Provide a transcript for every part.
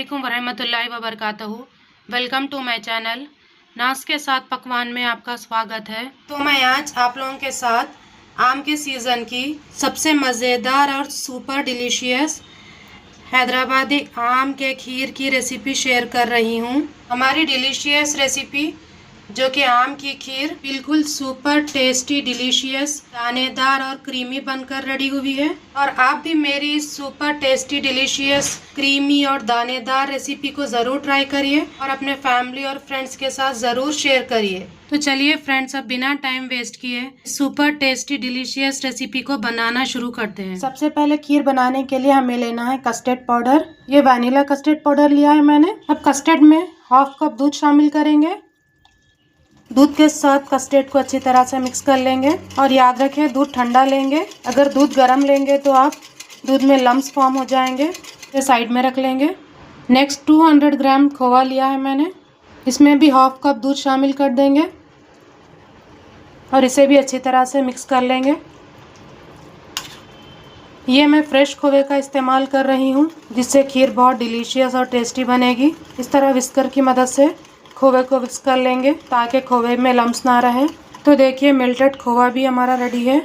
अस्सलामुअलैकुम वरहमतुल्लाहि वबरकातुहू। Welcome to my channel. नाश के साथ पकवान में आपका स्वागत है। तो मैं आज आप लोगों के साथ आम के सीज़न की सबसे मज़ेदार और सुपर डिलीशियस हैदराबादी आम के खीर की रेसिपी शेयर कर रही हूँ। हमारी डिलीशियस रेसिपी जो कि आम की खीर बिल्कुल सुपर टेस्टी डिलीशियस दानेदार और क्रीमी बनकर रेडी हुई है। और आप भी मेरी इस सुपर टेस्टी डिलीशियस क्रीमी और दानेदार रेसिपी को ज़रूर ट्राई करिए और अपने फैमिली और फ्रेंड्स के साथ ज़रूर शेयर करिए। तो चलिए फ्रेंड्स, अब बिना टाइम वेस्ट किए सुपर टेस्टी डिलीशियस रेसिपी को बनाना शुरू करते हैं। सबसे पहले खीर बनाने के लिए हमें लेना है कस्टर्ड पाउडर। ये वैनिला कस्टर्ड पाउडर लिया है मैंने। अब कस्टर्ड में हाफ कप दूध शामिल करेंगे। दूध के साथ कस्टर्ड को अच्छी तरह से मिक्स कर लेंगे और याद रखें दूध ठंडा लेंगे। अगर दूध गर्म लेंगे तो आप दूध में लम्स फॉर्म हो जाएंगे। ये साइड में रख लेंगे। नेक्स्ट 200 ग्राम खोवा लिया है मैंने। इसमें भी हाफ कप दूध शामिल कर देंगे और इसे भी अच्छी तरह से मिक्स कर लेंगे। ये मैं फ्रेश खोवे का इस्तेमाल कर रही हूँ जिससे खीर बहुत डिलीशियस और टेस्टी बनेगी। इस तरह विस्कर की मदद से खोवे को मिक्स कर लेंगे ताकि खोवे में लम्स ना रहे। तो देखिए मेल्टेड खोवा भी हमारा रेडी है।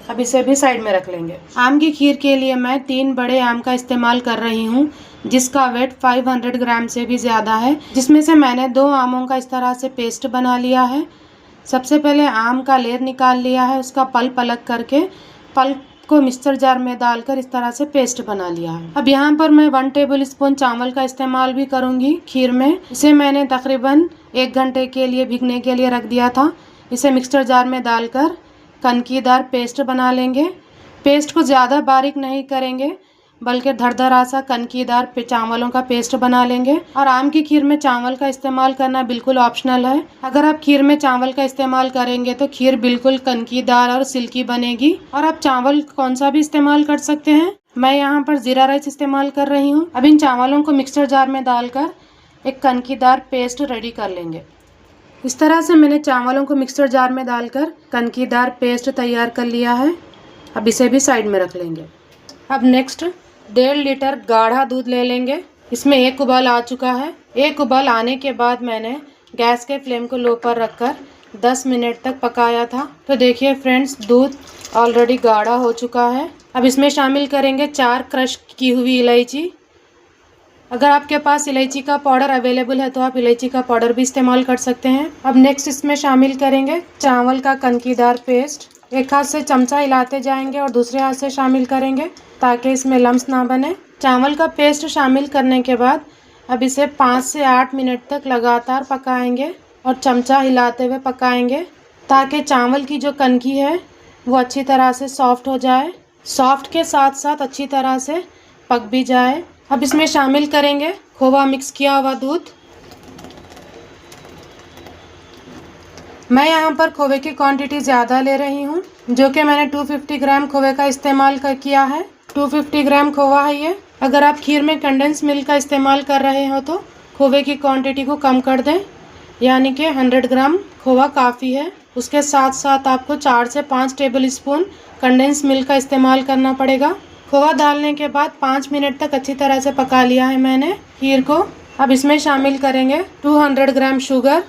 अब इसे भी साइड में रख लेंगे। आम की खीर के लिए मैं 3 बड़े आम का इस्तेमाल कर रही हूँ जिसका वेट 500 ग्राम से भी ज़्यादा है। जिसमें से मैंने 2 आमों का इस तरह से पेस्ट बना लिया है। सबसे पहले आम का लेयर निकाल लिया है, उसका पल्प अलग करके पल्प को मिक्सर जार में डालकर इस तरह से पेस्ट बना लिया है। अब यहाँ पर मैं 1 टेबल स्पून चावल का इस्तेमाल भी करूँगी खीर में। इसे मैंने तकरीबन 1 घंटे के लिए भिगने के लिए रख दिया था। इसे मिक्सर जार में डालकर कनकीदार पेस्ट बना लेंगे। पेस्ट को ज़्यादा बारीक नहीं करेंगे बल्कि धड़धड़ा सा कनकीदार चावलों का पेस्ट बना लेंगे। और आम की खीर में चावल का इस्तेमाल करना बिल्कुल ऑप्शनल है। अगर आप खीर में चावल का इस्तेमाल करेंगे तो खीर बिल्कुल कनकीदार और सिल्की बनेगी। और आप चावल कौन सा भी इस्तेमाल कर सकते हैं। मैं यहाँ पर ज़ीरा राइस इस्तेमाल कर रही हूँ। अब इन चावलों को मिक्सर जार में डालकर एक कनकीदार पेस्ट रेडी कर लेंगे। इस तरह से मैंने चावलों को मिक्सर जार में डालकर कनकीदार पेस्ट तैयार कर लिया है। अब इसे भी साइड में रख लेंगे। अब नेक्स्ट 1.5 लीटर गाढ़ा दूध ले लेंगे। इसमें 1 उबाल आ चुका है। 1 उबाल आने के बाद मैंने गैस के फ्लेम को लो पर रखकर 10 मिनट तक पकाया था। तो देखिए फ्रेंड्स, दूध ऑलरेडी गाढ़ा हो चुका है। अब इसमें शामिल करेंगे 4 क्रश की हुई इलायची। अगर आपके पास इलायची का पाउडर अवेलेबल है तो आप इलायची का पाउडर भी इस्तेमाल कर सकते हैं। अब नेक्स्ट इसमें शामिल करेंगे चावल का कनकीदार पेस्ट। एक हाथ से चमचा हिलाते जाएंगे और दूसरे हाथ से शामिल करेंगे ताकि इसमें लम्स ना बने। चावल का पेस्ट शामिल करने के बाद अब इसे 5 से 8 मिनट तक लगातार पकाएंगे और चमचा हिलाते हुए पकाएंगे ताकि चावल की जो कनकी है वो अच्छी तरह से सॉफ्ट हो जाए। सॉफ्ट के साथ साथ अच्छी तरह से पक भी जाए। अब इसमें शामिल करेंगे खोवा मिक्स किया हुआ दूध। मैं यहाँ पर खोवे की क्वांटिटी ज़्यादा ले रही हूँ जो कि मैंने 250 ग्राम खोवे का इस्तेमाल किया है। 250 ग्राम खोवा है ये। अगर आप खीर में कंडेंस मिल्क का इस्तेमाल कर रहे हो तो खोवे की क्वांटिटी को कम कर दें, यानी कि 100 ग्राम खोवा काफ़ी है। उसके साथ साथ आपको 4 से 5 टेबल स्पून कंडेंस मिल्क का इस्तेमाल करना पड़ेगा। खोवा डालने के बाद 5 मिनट तक अच्छी तरह से पका लिया है मैंने खीर को। अब इसमें शामिल करेंगे 200 ग्राम शुगर।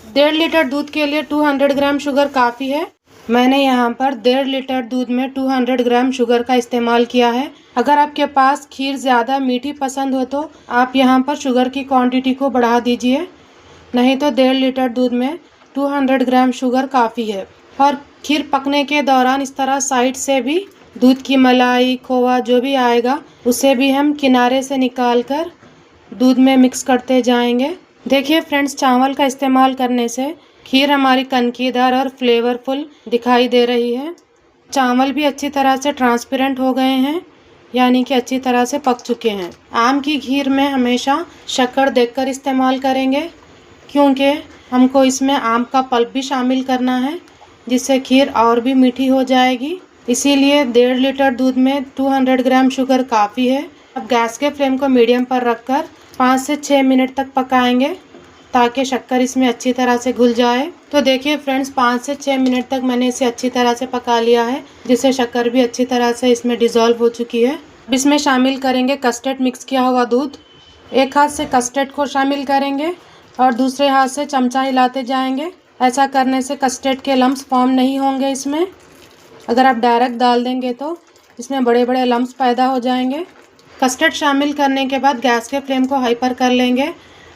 1.5 लीटर दूध के लिए 200 ग्राम शुगर काफ़ी है। मैंने यहाँ पर 1.5 लीटर दूध में 200 ग्राम शुगर का इस्तेमाल किया है। अगर आपके पास खीर ज़्यादा मीठी पसंद हो तो आप यहाँ पर शुगर की क्वांटिटी को बढ़ा दीजिए, नहीं तो 1.5 लीटर दूध में 200 ग्राम शुगर काफ़ी है। और खीर पकने के दौरान इस तरह साइड से भी दूध की मलाई खोवा जो भी आएगा उसे भी हम किनारे से निकाल कर दूध में मिक्स करते जाएंगे। देखिए फ्रेंड्स, चावल का इस्तेमाल करने से खीर हमारी कनकीदार और फ्लेवरफुल दिखाई दे रही है। चावल भी अच्छी तरह से ट्रांसपेरेंट हो गए हैं, यानी कि अच्छी तरह से पक चुके हैं। आम की खीर में हमेशा शक्कर देखकर इस्तेमाल करेंगे क्योंकि हमको इसमें आम का पल्प भी शामिल करना है जिससे खीर और भी मीठी हो जाएगी। इसीलिए 1.5 लीटर दूध में 200 ग्राम शुगर काफ़ी है। अब गैस के फ्लेम को मीडियम पर रखकर 5 से 6 मिनट तक पकाएंगे ताकि शक्कर इसमें अच्छी तरह से घुल जाए। तो देखिए फ्रेंड्स, 5 से 6 मिनट तक मैंने इसे अच्छी तरह से पका लिया है जिससे शक्कर भी अच्छी तरह से इसमें डिज़ोल्व हो चुकी है। अब इसमें शामिल करेंगे कस्टर्ड मिक्स किया हुआ दूध। एक हाथ से कस्टर्ड को शामिल करेंगे और दूसरे हाथ से चमचा हिलाते जाएंगे। ऐसा करने से कस्टर्ड के लम्स फॉर्म नहीं होंगे इसमें। अगर आप डायरेक्ट डाल देंगे तो इसमें बड़े बड़े लम्स पैदा हो जाएंगे। कस्टर्ड शामिल करने के बाद गैस के फ्लेम को हाई पर कर लेंगे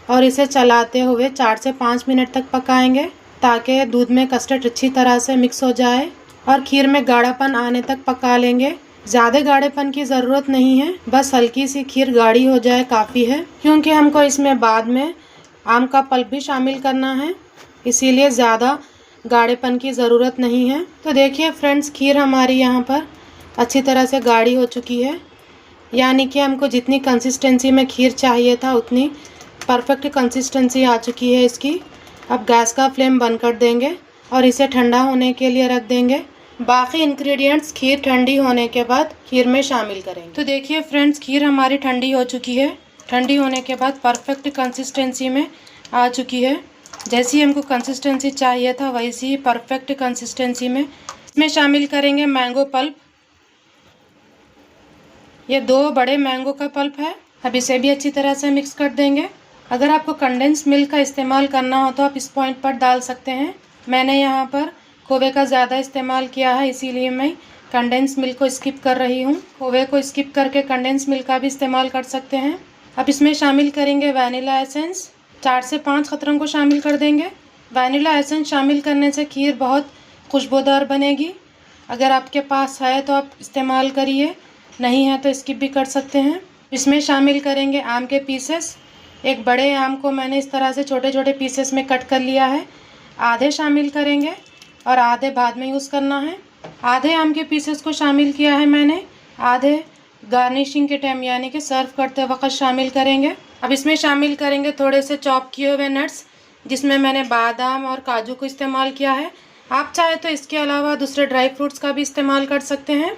और इसे चलाते हुए 4 से 5 मिनट तक पकाएंगे ताकि दूध में कस्टर्ड अच्छी तरह से मिक्स हो जाए और खीर में गाढ़ापन आने तक पका लेंगे। ज़्यादा गाढ़ेपन की ज़रूरत नहीं है, बस हल्की सी खीर गाढ़ी हो जाए काफ़ी है, क्योंकि हमको इसमें बाद में आम का पल्प भी शामिल करना है, इसीलिए ज़्यादा गाढ़ेपन की ज़रूरत नहीं है। तो देखिए फ्रेंड्स, खीर हमारी यहाँ पर अच्छी तरह से गाढ़ी हो चुकी है, यानी कि हमको जितनी कंसिस्टेंसी में खीर चाहिए था उतनी परफेक्ट कंसिस्टेंसी आ चुकी है इसकी। अब गैस का फ्लेम बंद कर देंगे और इसे ठंडा होने के लिए रख देंगे। बाकी इंग्रेडिएंट्स खीर ठंडी होने के बाद खीर में शामिल करेंगे। तो देखिए फ्रेंड्स, खीर हमारी ठंडी हो चुकी है। ठंडी होने के बाद परफेक्ट कंसिस्टेंसी में आ चुकी है। जैसी हमको कंसिस्टेंसी चाहिए था वैसी ही परफेक्ट कंसिस्टेंसी में इसमें शामिल करेंगे मैंगो पल्प। ये 2 बड़े मैंगो का पल्प है। अब इसे भी अच्छी तरह से मिक्स कर देंगे। अगर आपको कंडेंस मिल्क का इस्तेमाल करना हो तो आप इस पॉइंट पर डाल सकते हैं। मैंने यहाँ पर खोवे का ज़्यादा इस्तेमाल किया है, इसीलिए मैं कंडेंस मिल्क को स्किप कर रही हूँ। खोवे को स्किप करके कंडेंस मिल्क का भी इस्तेमाल कर सकते हैं। अब इसमें शामिल करेंगे वैनिला एसेंस। 4 से 5 खतरों को शामिल कर देंगे। वैनिला एसेंस शामिल करने से खीर बहुत खुशबूदार बनेगी। अगर आपके पास है तो आप इस्तेमाल करिए, नहीं है तो स्किप भी कर सकते हैं। इसमें शामिल करेंगे आम के पीसेस। एक बड़े आम को मैंने इस तरह से छोटे छोटे पीसेस में कट कर लिया है। आधे शामिल करेंगे और आधे बाद में यूज़ करना है। आधे आम के पीसेस को शामिल किया है मैंने, आधे गार्निशिंग के टाइम यानी कि सर्व करते वक्त शामिल करेंगे। अब इसमें शामिल करेंगे थोड़े से चॉप किए हुए नट्स, जिसमें मैंने बादाम और काजू को इस्तेमाल किया है। आप चाहे तो इसके अलावा दूसरे ड्राई फ्रूट्स का भी इस्तेमाल कर सकते हैं।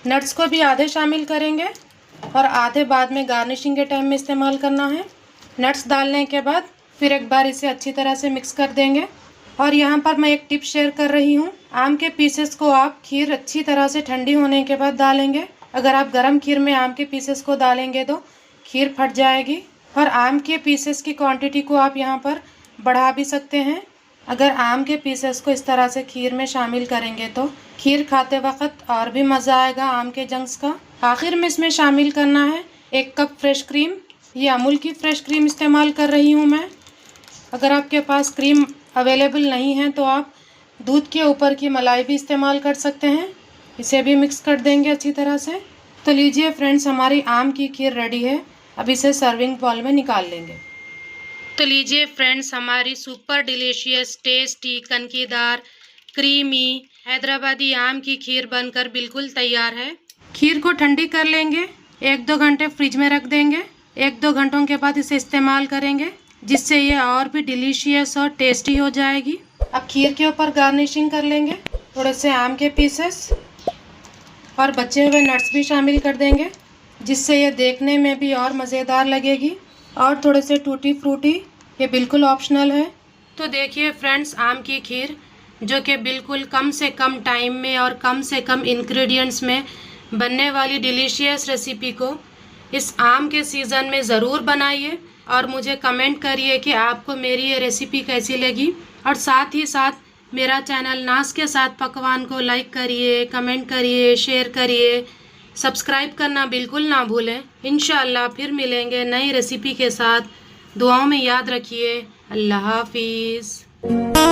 नट्स को भी आधे शामिल करेंगे और आधे बाद में गार्निशिंग के टाइम में इस्तेमाल करना है। नट्स डालने के बाद फिर एक बार इसे अच्छी तरह से मिक्स कर देंगे। और यहाँ पर मैं एक टिप शेयर कर रही हूँ, आम के पीसेस को आप खीर अच्छी तरह से ठंडी होने के बाद डालेंगे। अगर आप गरम खीर में आम के पीसेस को डालेंगे तो खीर फट जाएगी। और आम के पीसेस की क्वांटिटी को आप यहाँ पर बढ़ा भी सकते हैं। अगर आम के पीसेस को इस तरह से खीर में शामिल करेंगे तो खीर खाते वक्त और भी मज़ा आएगा आम के जंक्स का। आखिर में इसमें शामिल करना है 1 कप फ्रेश क्रीम। ये अमूल की फ्रेश क्रीम इस्तेमाल कर रही हूँ मैं। अगर आपके पास क्रीम अवेलेबल नहीं है तो आप दूध के ऊपर की मलाई भी इस्तेमाल कर सकते हैं। इसे भी मिक्स कर देंगे अच्छी तरह से। तो लीजिए फ्रेंड्स, हमारी आम की खीर रेडी है। अब इसे सर्विंग बाउल में निकाल लेंगे। तो लीजिए फ्रेंड्स, हमारी सुपर डिलीशियस टेस्टी कनकीदार क्रीमी हैदराबादी आम की खीर बनकर बिल्कुल तैयार है। खीर को ठंडी कर लेंगे, 1-2 घंटे फ्रिज में रख देंगे। 1-2 घंटों के बाद इसे इस्तेमाल करेंगे, जिससे ये और भी डिलीशियस और टेस्टी हो जाएगी। अब खीर के ऊपर गार्निशिंग कर लेंगे। थोड़े से आम के पीसेस और बचे हुए नट्स भी शामिल कर देंगे, जिससे ये देखने में भी और मज़ेदार लगेगी। और थोड़े से टूटी फ्रूटी, ये बिल्कुल ऑप्शनल है। तो देखिए फ्रेंड्स, आम की खीर जो कि बिल्कुल कम से कम टाइम में और कम से कम इंग्रेडिएंट्स में बनने वाली डिलीशियस रेसिपी को इस आम के सीज़न में ज़रूर बनाइए और मुझे कमेंट करिए कि आपको मेरी ये रेसिपी कैसी लगी। और साथ ही साथ मेरा चैनल नाज के साथ पकवान को लाइक करिए, कमेंट करिए, शेयर करिए, सब्सक्राइब करना बिल्कुल ना भूलें। इंशाअल्लाह फिर मिलेंगे नई रेसिपी के साथ। दुआओं में याद रखिए। अल्लाह हाफिज़।